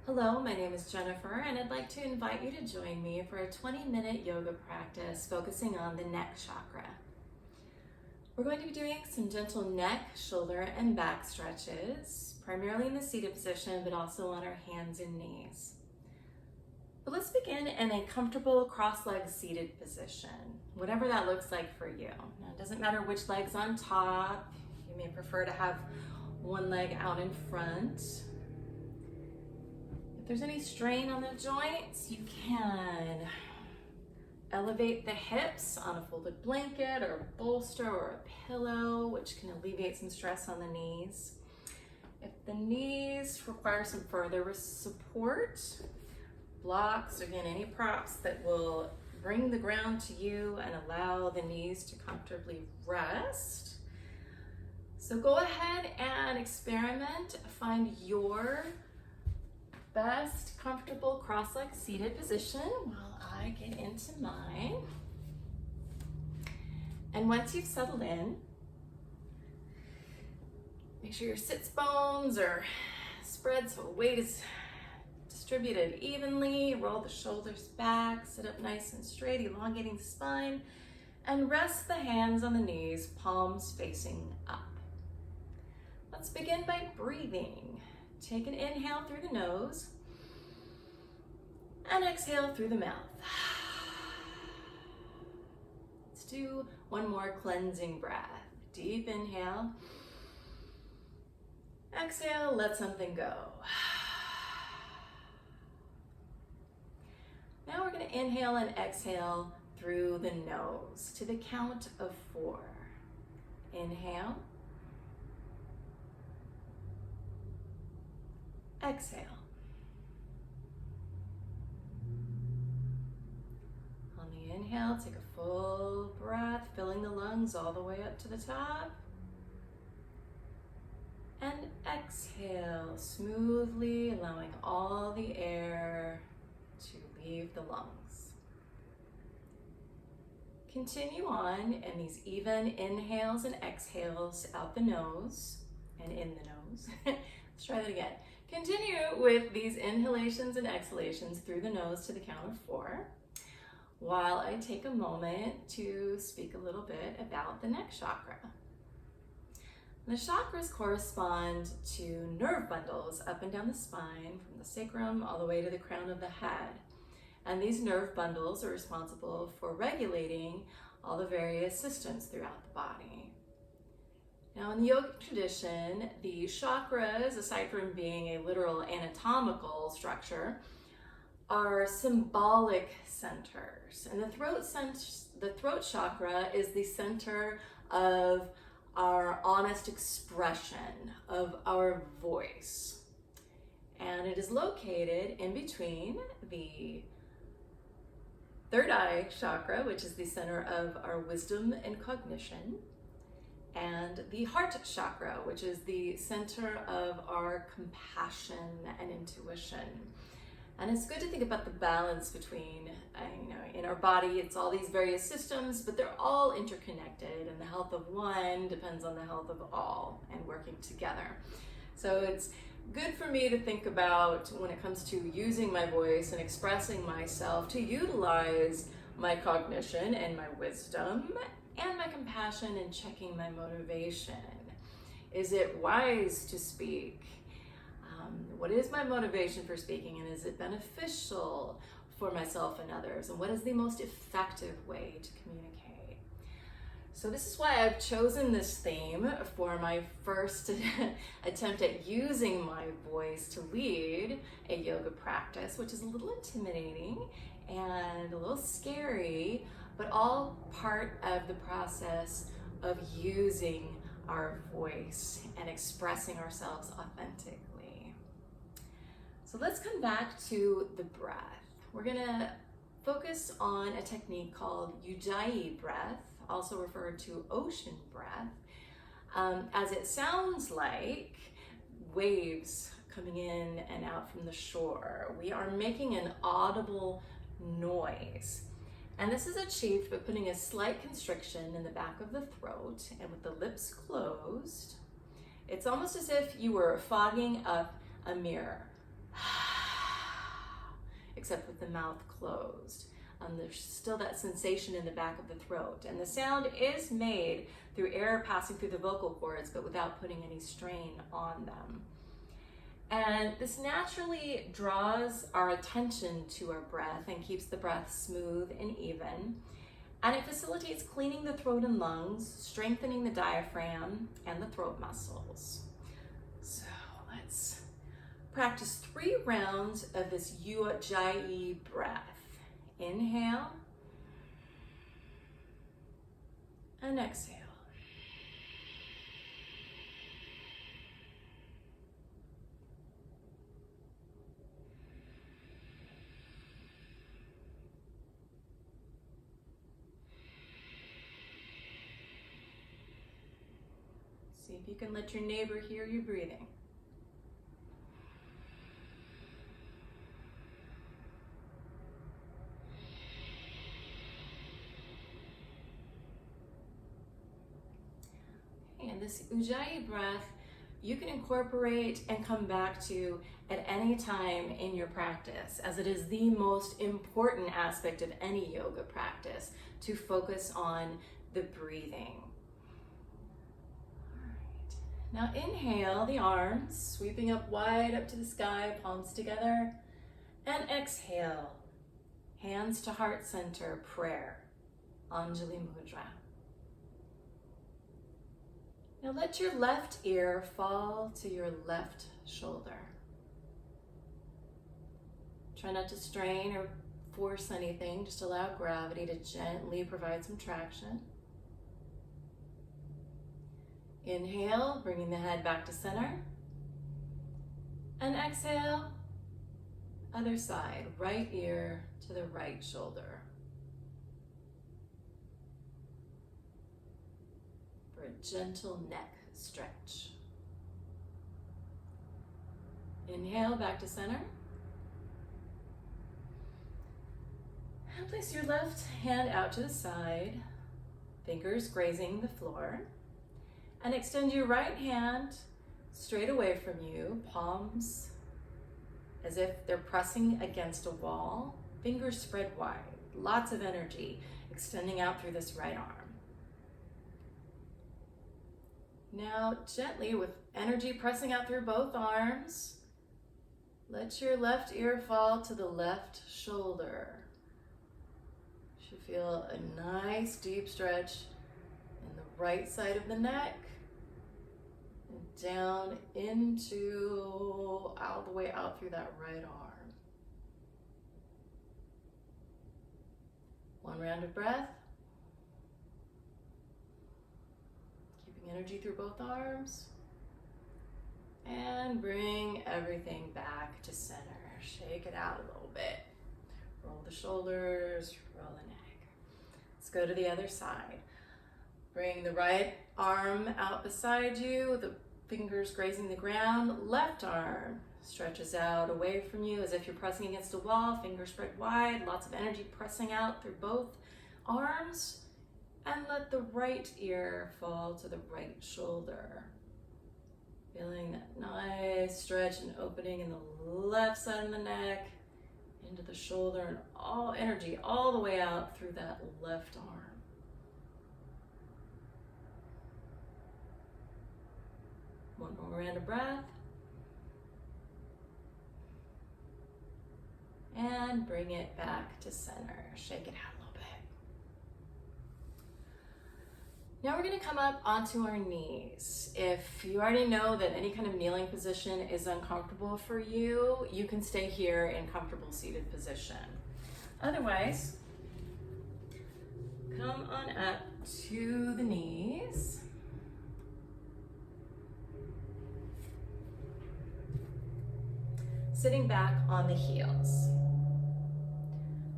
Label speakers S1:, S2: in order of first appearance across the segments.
S1: Hello, my name is Jennifer, and I'd like to invite you to join me for a 20-minute yoga practice focusing on the neck chakra. We're going to be doing some gentle neck, shoulder, and back stretches, primarily in the seated position, but also on our hands and knees. But let's begin in a comfortable cross-legged seated position, whatever that looks like for you. Now, it doesn't matter which leg's on top. You may prefer to have one leg out in front. If there's any strain on the joints, you can elevate the hips on a folded blanket or a bolster or a pillow, which can alleviate some stress on the knees. If the knees require some further support, blocks, again, any props that will bring the ground to you and allow the knees to comfortably rest. So go ahead and experiment, find your best comfortable cross-legged seated position while I get into mine. And once you've settled in, make sure your sits bones are spread so weight is distributed evenly. Roll the shoulders back, sit up nice and straight, elongating the spine, and rest the hands on the knees, palms facing up. Let's begin by breathing. Take an inhale through the nose and exhale through the mouth. Let's do one more cleansing breath. Deep inhale. Exhale, let something go. Now we're going to inhale and exhale through the nose to the count of 4. Inhale. Exhale. On the inhale, take a full breath, filling the lungs all the way up to the top. And exhale smoothly, allowing all the air to leave the lungs. Continue on in these even inhales and exhales out the nose and in the nose. Let's try that again. Continue with these inhalations and exhalations through the nose to the count of 4, while I take a moment to speak a little bit about the neck chakra. The chakras correspond to nerve bundles up and down the spine, from the sacrum all the way to the crown of the head. And these nerve bundles are responsible for regulating all the various systems throughout the body. Now, in the yogic tradition, the chakras, aside from being a literal anatomical structure, are symbolic centers. And the throat chakra is the center of our honest expression of our voice. And it is located in between the third eye chakra, which is the center of our wisdom and cognition, and the heart chakra, which is the center of our compassion and intuition. And it's good to think about the balance between, in our body, it's all these various systems, but they're all interconnected, and the health of one depends on the health of all and working together. So it's good for me to think about, when it comes to using my voice and expressing myself, to utilize my cognition and my wisdom and my compassion and checking my motivation. Is it wise to speak? What is my motivation for speaking, and is it beneficial for myself and others? And what is the most effective way to communicate? So this is why I've chosen this theme for my first attempt at using my voice to lead a yoga practice, which is a little intimidating and a little scary, but all part of the process of using our voice and expressing ourselves authentically. So let's come back to the breath. We're gonna focus on a technique called Ujjayi breath, also referred to ocean breath, as it sounds like waves coming in and out from the shore. We are making an audible noise. And this is achieved by putting a slight constriction in the back of the throat and with the lips closed. It's almost as if you were fogging up a mirror. except with the mouth closed. There's still that sensation in the back of the throat, and the sound is made through air passing through the vocal cords, but without putting any strain on them. And this naturally draws our attention to our breath and keeps the breath smooth and even. And it facilitates cleaning the throat and lungs, strengthening the diaphragm and the throat muscles. So let's practice 3 rounds of this Ujjayi breath. Inhale and exhale. See if you can let your neighbor hear you breathing. And this Ujjayi breath, you can incorporate and come back to at any time in your practice, as it is the most important aspect of any yoga practice, to focus on the breathing. Now inhale the arms, sweeping up wide up to the sky, palms together. And exhale, hands to heart center, prayer, Anjali Mudra. Now let your left ear fall to your left shoulder. Try not to strain or force anything, just allow gravity to gently provide some traction. Inhale, bringing the head back to center. And exhale, other side, right ear to the right shoulder. For a gentle neck stretch. Inhale, back to center. And place your left hand out to the side, fingers grazing the floor. And extend your right hand straight away from you, palms as if they're pressing against a wall, fingers spread wide, lots of energy extending out through this right arm. Now gently, with energy pressing out through both arms, let your left ear fall to the left shoulder. You should feel a nice deep stretch in the right side of the neck, and down into, all the way out through that right arm. One round of breath. Energy through both arms, and bring everything back to center. Shake it out a little bit. Roll the shoulders, roll the neck. Let's go to the other side. Bring the right arm out beside you, the fingers grazing the ground. Left arm stretches out away from you as if you're pressing against a wall, fingers spread wide, lots of energy pressing out through both arms. And let the right ear fall to the right shoulder. Feeling that nice stretch and opening in the left side of the neck, into the shoulder, and all energy all the way out through that left arm. One more round of breath. And bring it back to center. Shake it out. Now we're going to come up onto our knees. If you already know that any kind of kneeling position is uncomfortable for you, you can stay here in comfortable seated position. Otherwise, come on up to the knees. Sitting back on the heels.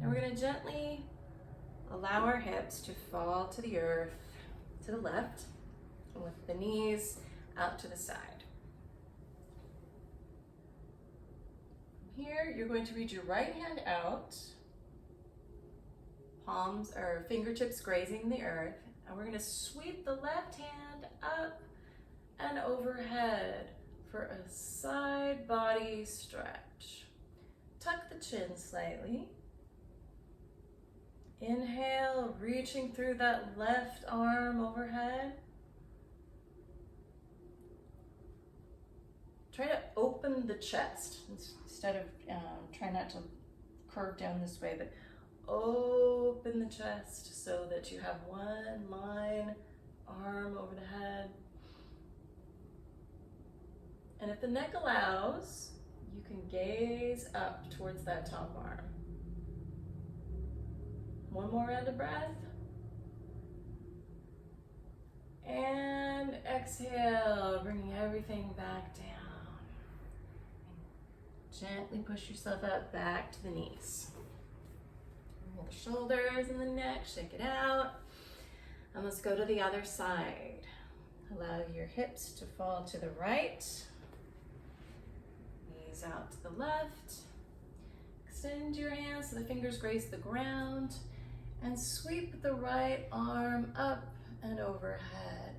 S1: Now we're going to gently allow our hips to fall to the earth, to the left, and with the knees out to the side. From here, you're going to reach your right hand out, palms or fingertips grazing the earth, and we're going to sweep the left hand up and overhead for a side body stretch. tuck the chin slightly. Inhale, reaching through that left arm overhead. Try to open the chest instead of try not to curve down this way, but open the chest so that you have one line, arm over the head. And if the neck allows, you can gaze up towards that top arm. One more round of breath. And exhale, bringing everything back down. Gently push yourself up back to the knees. Roll the shoulders and the neck, shake it out. And let's go to the other side. Allow your hips to fall to the right. Knees out to the left. Extend your hands so the fingers grace the ground. And sweep the right arm up and overhead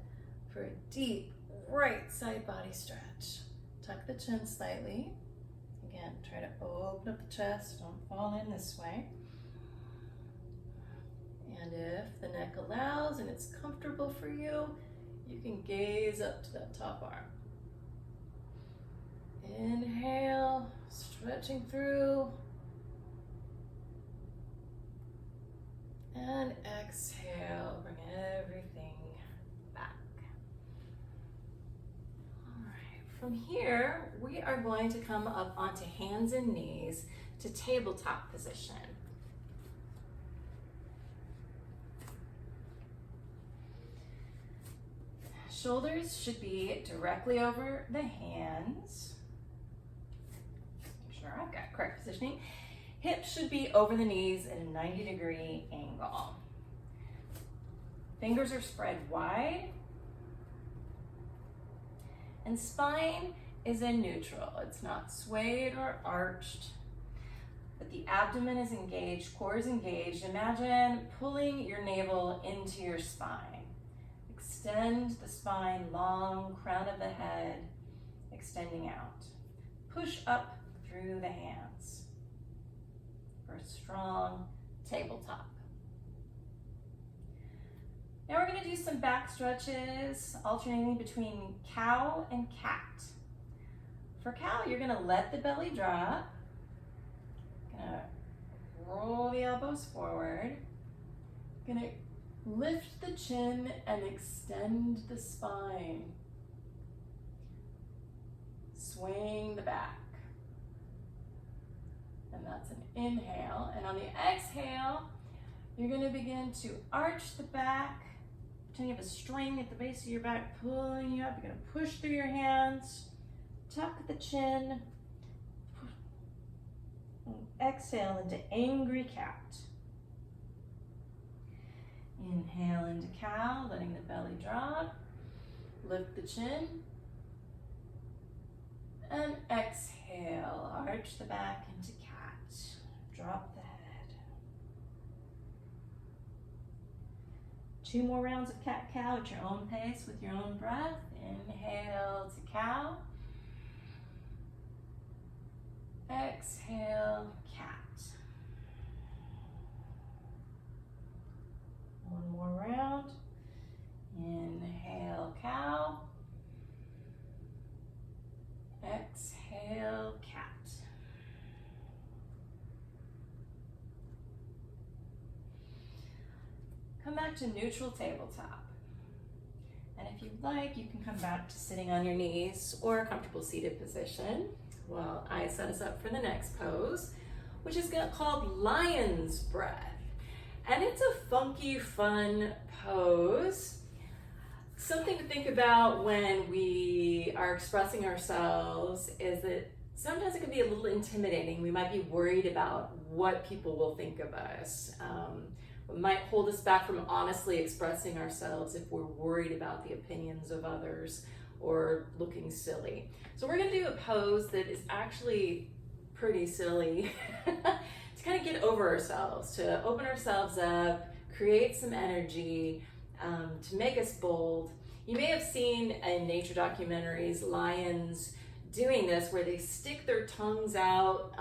S1: for a deep right side body stretch. Tuck the chin slightly. Again, try to open up the chest, don't fall in this way. And if the neck allows and it's comfortable for you, you can gaze up to that top arm. Inhale, stretching through. And exhale, bring everything back. All right, from here, we are going to come up onto hands and knees to tabletop position. Shoulders should be directly over the hands. Make sure I've got correct positioning. Hips should be over the knees at a 90-degree angle. Fingers are spread wide. And spine is in neutral. It's not swayed or arched, but the abdomen is engaged, core is engaged. Imagine pulling your navel into your spine. Extend the spine, long, crown of the head, extending out. Push up through the hands for a strong tabletop. Now we're going to do some back stretches, alternating between cow and cat. For cow, you're going to let the belly drop. Going to roll the elbows forward. Going to lift the chin and extend the spine. Swaying the back. And that's an inhale. And on the exhale, you're going to begin to arch the back. Pretend you have a string at the base of your back pulling you up. You're going to push through your hands. Tuck the chin. And exhale into angry cat. Inhale into cow, letting the belly drop. Lift the chin. And exhale, arch the back into cat. Drop the head. 2 more rounds of cat-cow at your own pace with your own breath. Inhale to cow. Exhale, cat. 1 more round. Inhale, cow. Exhale, cat. Come back to neutral tabletop. And if you'd like, you can come back to sitting on your knees or a comfortable seated position while I set us up for the next pose, which is called lion's breath. And it's a funky, fun pose. Something to think about when we are expressing ourselves is that sometimes it can be a little intimidating. We might be worried about what people will think of us. It might hold us back from honestly expressing ourselves if we're worried about the opinions of others or looking silly. So we're gonna do a pose that is actually pretty silly to kind of get over ourselves, to open ourselves up, create some energy, to make us bold. You may have seen in nature documentaries lions doing this where they stick their tongues out,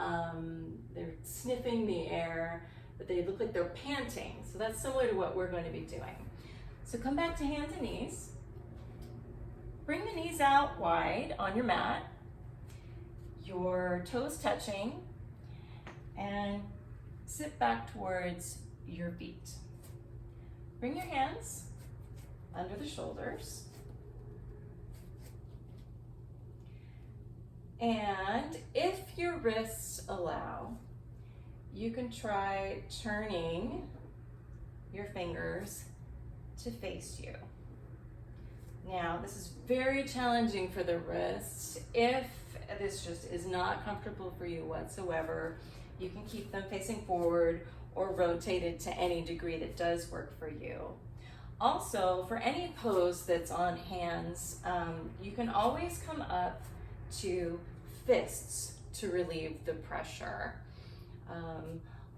S1: they're sniffing the air, but they look like they're panting. So that's similar to what we're going to be doing. So come back to hands and knees. Bring the knees out wide on your mat, your toes touching, and sit back towards your feet. Bring your hands under the shoulders. And if your wrists allow, you can try turning your fingers to face you. Now, this is very challenging for the wrists. If this just is not comfortable for you whatsoever, you can keep them facing forward or rotated to any degree that does work for you. Also, for any pose that's on hands, you can always come up to fists to relieve the pressure.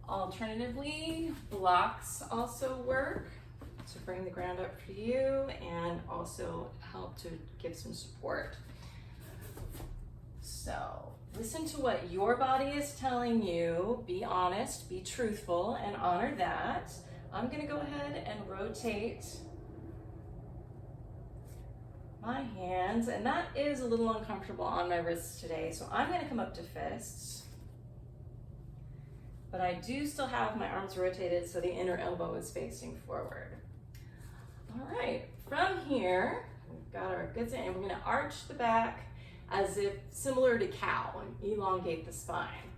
S1: Alternatively, blocks also work to bring the ground up for you and also help to give some support. So listen to what your body is telling you, be honest, be truthful, and honor that. I'm gonna go ahead and rotate my hands, and that is a little uncomfortable on my wrists today, so I'm gonna come up to fists. But I do still have my arms rotated so the inner elbow is facing forward. All right, from here, we've got our good and we're gonna arch the back as if similar to cow and elongate the spine.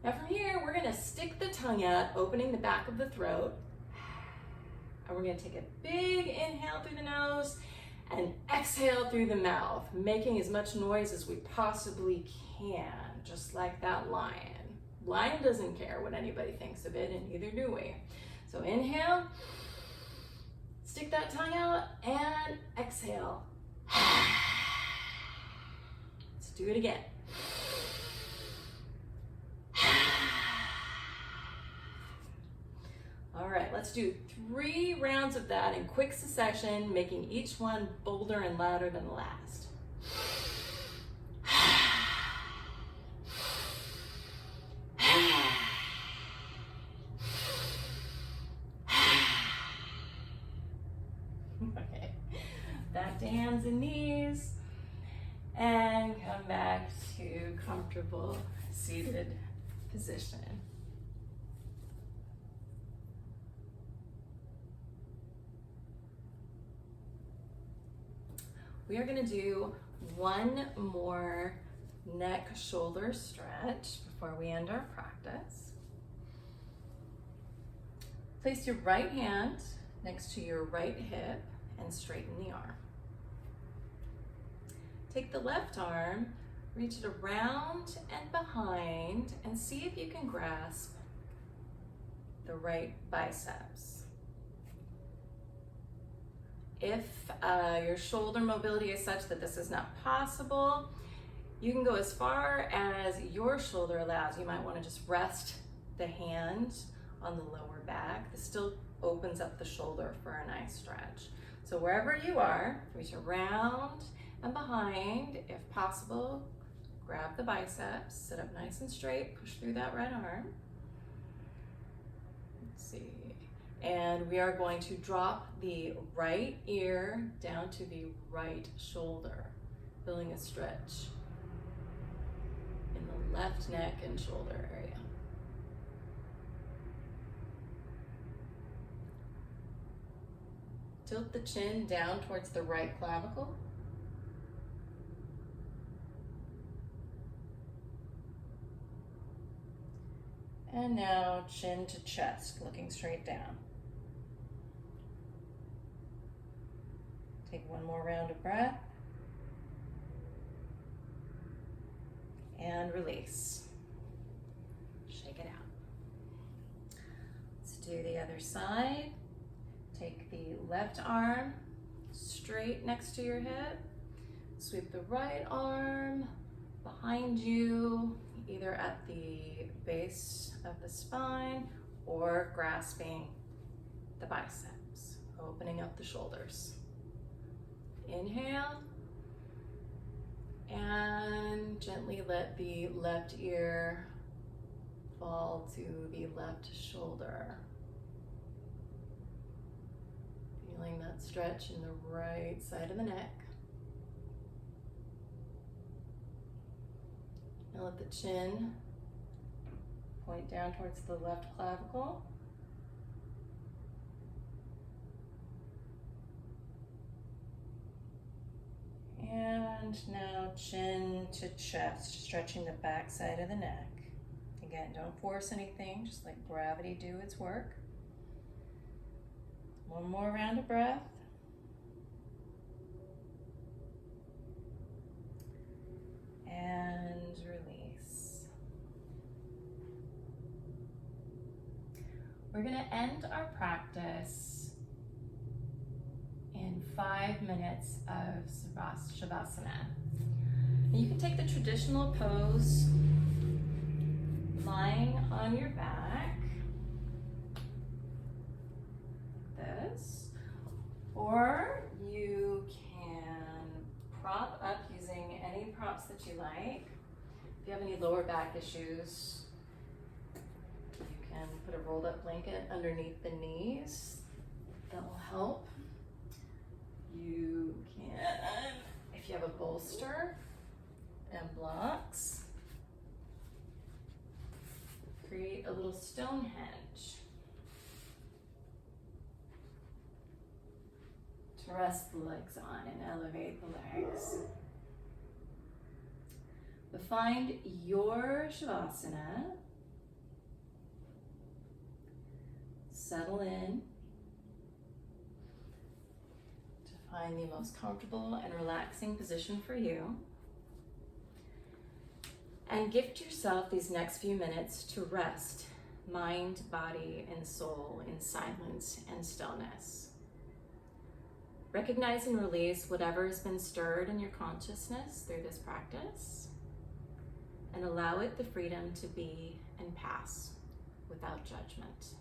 S1: Now from here, we're gonna stick the tongue out, opening the back of the throat. And we're gonna take a big inhale through the nose and exhale through the mouth, making as much noise as we possibly can, just like that lion. Lion doesn't care what anybody thinks of it, and neither do we. So inhale, stick that tongue out, and exhale. Let's do it again. All right, let's do 3 rounds of that in quick succession, making each one bolder and louder than the last. Okay, back to hands and knees, and come back to comfortable seated position. We are going to do one more neck shoulder stretch before we end our practice. Place your right hand next to your right hip and straighten the arm. Take the left arm, reach it around and behind, and see if you can grasp the right biceps. If your shoulder mobility is such that this is not possible, you can go as far as your shoulder allows. You might want to just rest the hand on the lower back. This still opens up the shoulder for a nice stretch. So wherever you are, reach around and behind. If possible, grab the biceps, sit up nice and straight, push through that right arm. Let's see. And we are going to drop the right ear down to the right shoulder, feeling a stretch in the left neck and shoulder area. Tilt the chin down towards the right clavicle. And now chin to chest, looking straight down. Take one more round of breath. And release. Shake it out. Let's do the other side. Take the left arm straight next to your hip. Sweep the right arm behind you, either at the base of the spine or grasping the biceps, opening up the shoulders. Inhale And gently let the left ear fall to the left shoulder. Feeling that stretch in the right side of the neck. Now let the chin point down towards the left clavicle. And now chin to chest, stretching the back side of the neck. Again, don't force anything, just let gravity do its work. One more round of breath. And release. We're going to end our practice in 5 minutes of Shavasana. And you can take the traditional pose lying on your back, like this, or you can prop up using any props that you like. If you have any lower back issues, you can put a rolled up blanket underneath the knees. That will help. You can, if you have a bolster and blocks, create a little Stonehenge to rest the legs on and elevate the legs. But find your Shavasana. Settle in to find the most comfortable and relaxing position for you. And gift yourself these next few minutes to rest, mind, body, and soul in silence and stillness. Recognize and release whatever has been stirred in your consciousness through this practice, and allow it the freedom to be and pass without judgment.